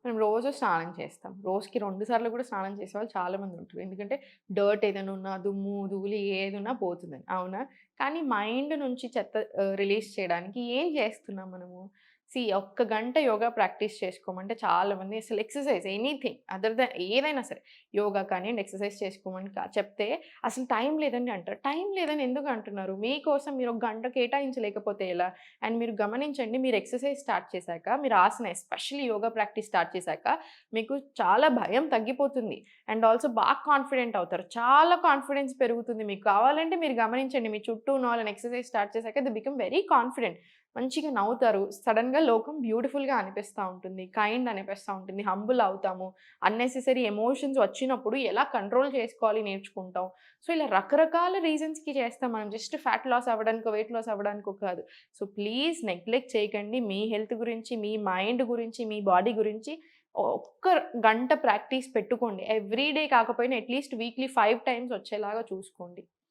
మనం రోజు స్నానం చేస్తాం. రోజుకి 2 సార్లు కూడా స్నానం చేసేవాళ్ళు చాలామంది ఉంటారు. ఎందుకంటే డర్ట్ ఏదైనా ఉన్నా, దుమ్ము, ధూళి ఏదున్నా పోతుందని. అవునా? కానీ మైండ్ నుంచి చెత్త రిలీజ్ చేయడానికి ఏం చేస్తున్నాం మనము? ఒక్క గంట యోగా ప్రాక్టీస్ చేసుకోమంటే చాలామంది అసలు ఎక్సర్‌సైజ్ ఎనీథింగ్ అదర్ దాన్ ఏదైనా సరే యోగా కానియండి, ఎక్సర్‌సైజ్ చేసుకోమని చెప్తే అసలు టైం లేదని అంటారు. టైం లేదని ఎందుకు అంటున్నారు? మీకోసం మీరు ఒక గంట కేటాయించలేకపోతే ఎలా? అండ్ మీరు గమనించండి, మీరు ఎక్సర్‌సైజ్ స్టార్ట్ చేశాక, మీరు ఆసన ఎస్పెషల్లీ యోగా ప్రాక్టీస్ స్టార్ట్ చేశాక, మీకు చాలా భయం తగ్గిపోతుంది. అండ్ ఆల్సో బాగా కాన్ఫిడెంట్ అవుతారు. చాలా కాన్ఫిడెన్స్ పెరుగుతుంది మీకు. కావాలంటే మీరు గమనించండి, మీ చుట్టూ ఉన్న వాళ్ళని ఎక్సర్‌సైజ్ స్టార్ట్ చేశాక దే బికమ్ వెరీ కాన్ఫిడెంట్. మంచిగా నవ్వుతారు. సడెన్‌గా లోకం బ్యూటిఫుల్‌గా అనిపిస్తా ఉంటుంది. కైండ్ అనిపిస్తా ఉంటుంది. హంబుల్ అవుతాము. అన్నెసెసరీ ఎమోషన్స్ వచ్చినప్పుడు ఎలా కంట్రోల్ చేసుకోవాలి నేర్చుకుంటాం. సో, ఇలా రకరకాల రీజన్స్‌కి చేస్తాం మనం. జస్ట్ ఫ్యాట్ లాస్ అవ్వడానికో, వెయిట్ లాస్ అవ్వడానికో కాదు. సో, ప్లీజ్ నెగ్లెక్ట్ చేయకండి. మీ హెల్త్ గురించి, మీ మైండ్ గురించి, మీ బాడీ గురించి ఒక్క గంట ప్రాక్టీస్ పెట్టుకోండి. ఎవ్రీ డే కాకపోయినా అట్‌లీస్ట్ వీక్లీ 5 టైమ్స్ వచ్చేలాగా చూసుకోండి.